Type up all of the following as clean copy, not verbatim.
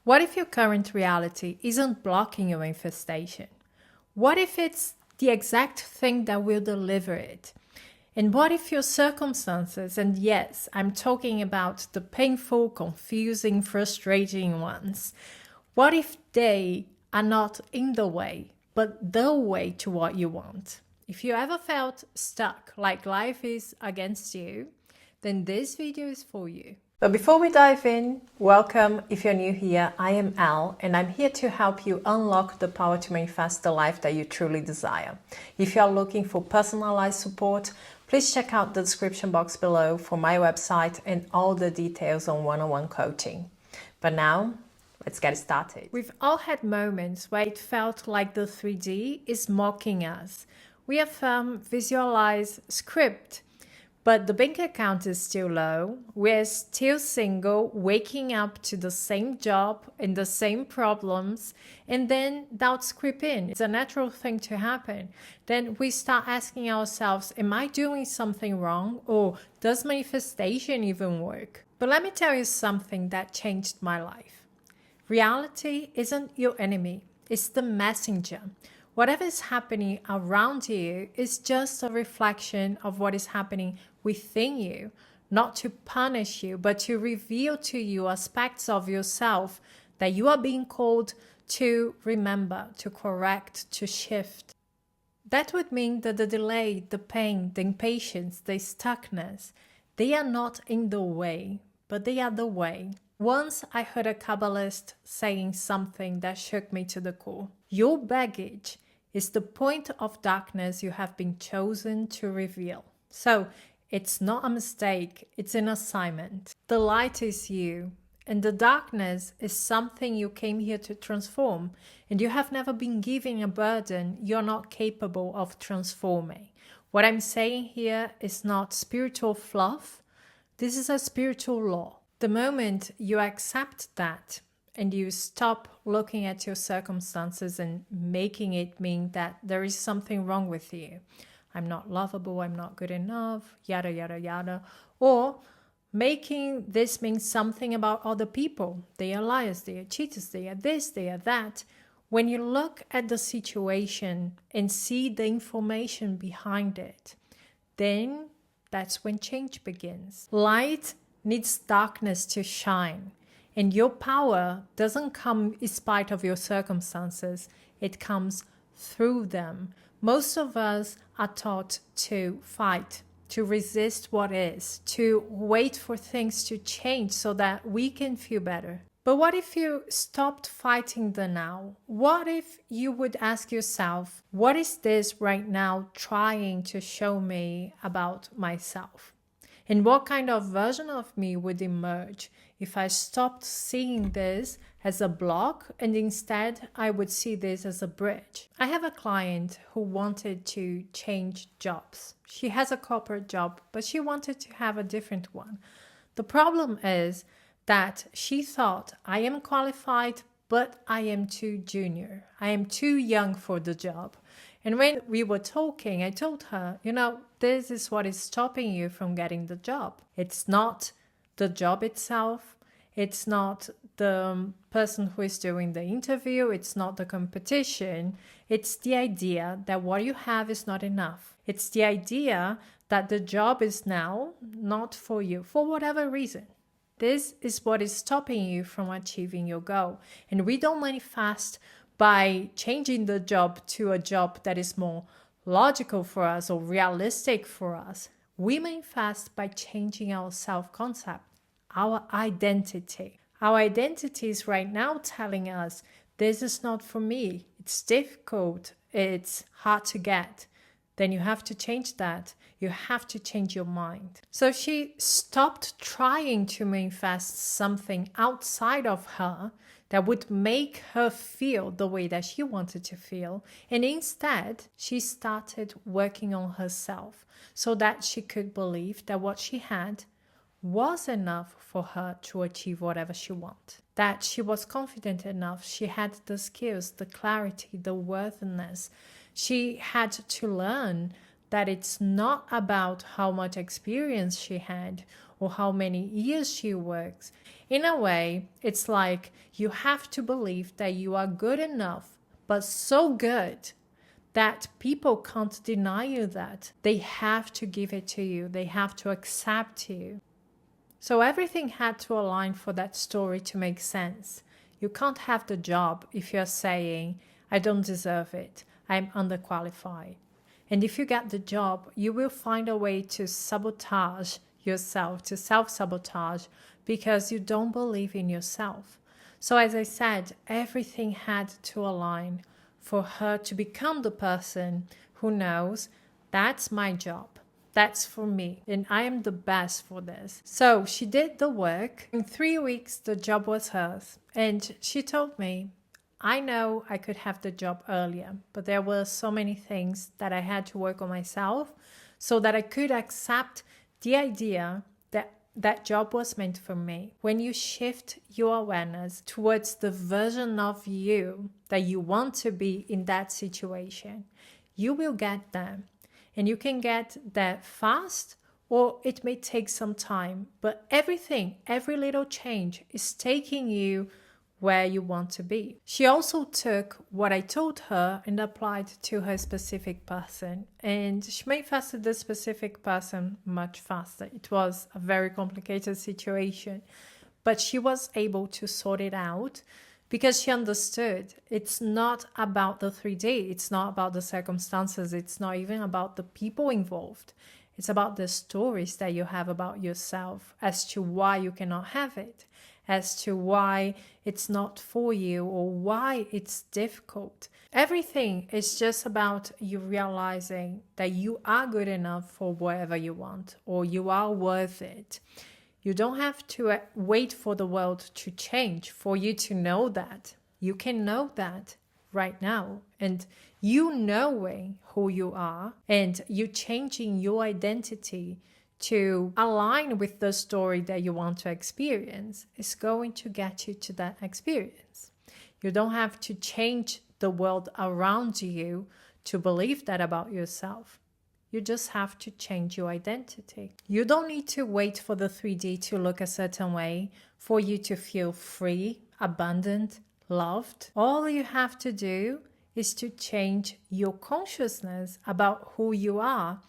What if your current reality isn't blocking your manifestation? What if it's the exact thing that will deliver it? And what if your circumstances, and yes, I'm talking about the painful, confusing, frustrating ones, what if they are not in the way, but the way to what you want? If you ever felt stuck, like life is against you, then this video is for you. But before we dive in, welcome. If you're new here, I am Al, and I'm here to help you unlock the power to manifest the life that you truly desire. If you are looking for personalized support, please check out the description box below for my website and all the details on one-on-one coaching. But now, let's get started. We've all had moments where it felt like the 3D is mocking us. We affirm, visualize, script, but the bank account is still low. We're still single, waking up to the same job and the same problems, and then doubts creep in. It's a natural thing to happen. Then we start asking ourselves, am I doing something wrong? Or does manifestation even work? But let me tell you something that changed my life. Reality isn't your enemy, it's the messenger. Whatever is happening around you is just a reflection of what is happening within you, not to punish you, but to reveal to you aspects of yourself that you are being called to remember, to correct, to shift. That would mean that the delay, the pain, the impatience, the stuckness, they are not in the way, but they are the way. Once I heard a Kabbalist saying something that shook me to the core. Your baggage is the point of darkness you have been chosen to reveal. So it's not a mistake, it's an assignment. The light is you, and the darkness is something you came here to transform, and you have never been given a burden you're not capable of transforming. What I'm saying here is not spiritual fluff, this is a spiritual law. The moment you accept that and you stop looking at your circumstances and making it mean that there is something wrong with you, I'm not lovable, I'm not good enough, yada, yada, yada, or making this mean something about other people. They are liars, they are cheaters, they are this, they are that. When you look at the situation and see the information behind it, then that's when change begins. Light needs darkness to shine. And your power doesn't come in spite of your circumstances. It comes through them. Most of us are taught to fight, to resist what is, to wait for things to change so that we can feel better. But what if you stopped fighting the now? What if you would ask yourself, what is this right now trying to show me about myself? And what kind of version of me would emerge if I stopped seeing this as a block and instead I would see this as a bridge? I have a client who wanted to change jobs. She has a corporate job, but she wanted to have a different one. The problem is that she thought, I am qualified, but I am too junior. I am too young for the job. And when we were talking, I told her, this is what is stopping you from getting the job. It's not the job itself. It's not the person who is doing the interview. It's not the competition. It's the idea that what you have is not enough. It's the idea that the job is now not for you, for whatever reason. This is what is stopping you from achieving your goal. And we don't manifest by changing the job to a job that is more logical for us or realistic for us. We manifest by changing our self-concept, our identity. Our identity is right now telling us, this is not for me. It's difficult. It's hard to get. Then you have to change that. You have to change your mind. So she stopped trying to manifest something outside of her that would make her feel the way that she wanted to feel. And instead, she started working on herself so that she could believe that what she had was enough for her to achieve whatever she wanted. That she was confident enough, she had the skills, the clarity, the worthiness. She had to learn that it's not about how much experience she had or how many years she works. In a way, it's like you have to believe that you are good enough, but so good that people can't deny you that. They have to give it to you. They have to accept you. So everything had to align for that story to make sense. You can't have the job if you're saying, I don't deserve it, I'm underqualified. And if you get the job, you will find a way to sabotage yourself, to self-sabotage, because you don't believe in yourself. So as I said, everything had to align for her to become the person who knows that's my job. That's for me, and I am the best for this. So she did the work. In 3 weeks, the job was hers. And she told me, I know I could have the job earlier, but there were so many things that I had to work on myself so that I could accept the idea that that job was meant for me. When you shift your awareness towards the version of you that you want to be in that situation, you will get there. And you can get that fast, or it may take some time. But everything, every little change is taking you where you want to be. She also took what I told her and applied to her specific person. And she manifested this specific person much faster. It was a very complicated situation, but she was able to sort it out because she understood it's not about the 3D. It's not about the circumstances. It's not even about the people involved. It's about the stories that you have about yourself as to why you cannot have it, as to why it's not for you or why it's difficult. Everything is just about you realizing that you are good enough for whatever you want, or you are worth it. You don't have to wait for the world to change for you to know that. You can know that right now. And you knowing who you are and you changing your identity to align with the story that you want to experience is going to get you to that experience. You don't have to change the world around you to believe that about yourself. You just have to change your identity. You don't need to wait for the 3D to look a certain way for you to feel free, abundant, loved. All you have to do is to change your consciousness about who you are,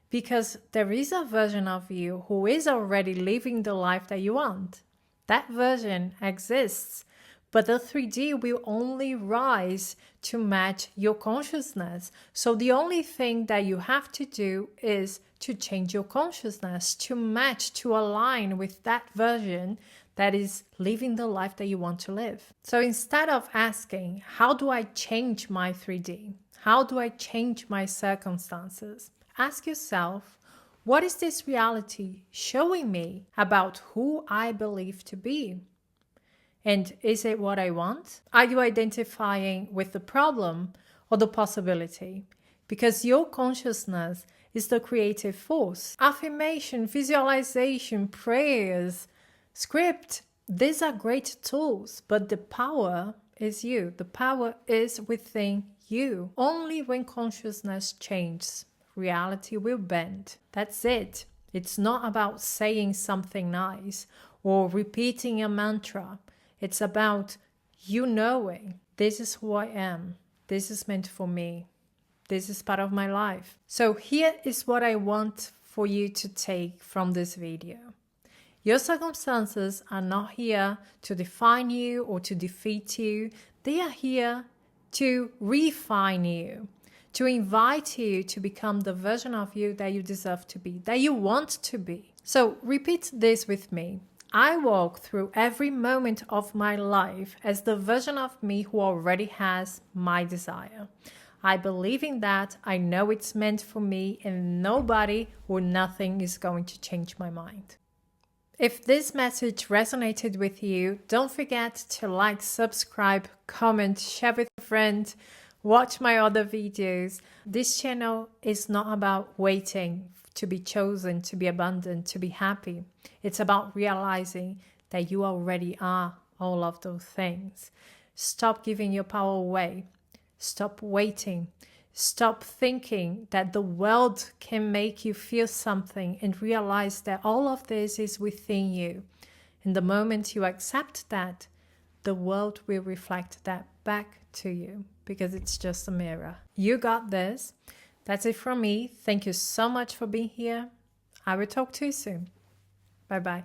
because there is a version of you who is already living the life that you want. That version exists, but the 3D will only rise to match your consciousness. So the only thing that you have to do is to change your consciousness to match, to align with that version that is living the life that you want to live. So instead of asking, how do I change my 3D? How do I change my circumstances? Ask yourself, what is this reality showing me about who I believe to be? And is it what I want? Are you identifying with the problem or the possibility? Because your consciousness is the creative force. Affirmation, visualization, prayers, script, these are great tools, but the power is you. The power is within you. Only when consciousness changes, reality will bend. That's it. It's not about saying something nice or repeating a mantra. It's about you knowing, this is who I am. This is meant for me. This is part of my life. So here is what I want for you to take from this video. Your circumstances are not here to define you or to defeat you. They are here to refine you, to invite you to become the version of you that you deserve to be, that you want to be. So repeat this with me. I walk through every moment of my life as the version of me who already has my desire. I believe in that, I know it's meant for me, and nobody or nothing is going to change my mind. If this message resonated with you, don't forget to like, subscribe, comment, share with a friend, watch my other videos. This channel is not about waiting to be chosen, to be abundant, to be happy. It's about realizing that you already are all of those things. Stop giving your power away. Stop waiting. Stop thinking that the world can make you feel something and realize that all of this is within you. And the moment you accept that, the world will reflect that back to you because it's just a mirror. You got this. That's it from me. Thank you so much for being here. I will talk to you soon. Bye-bye.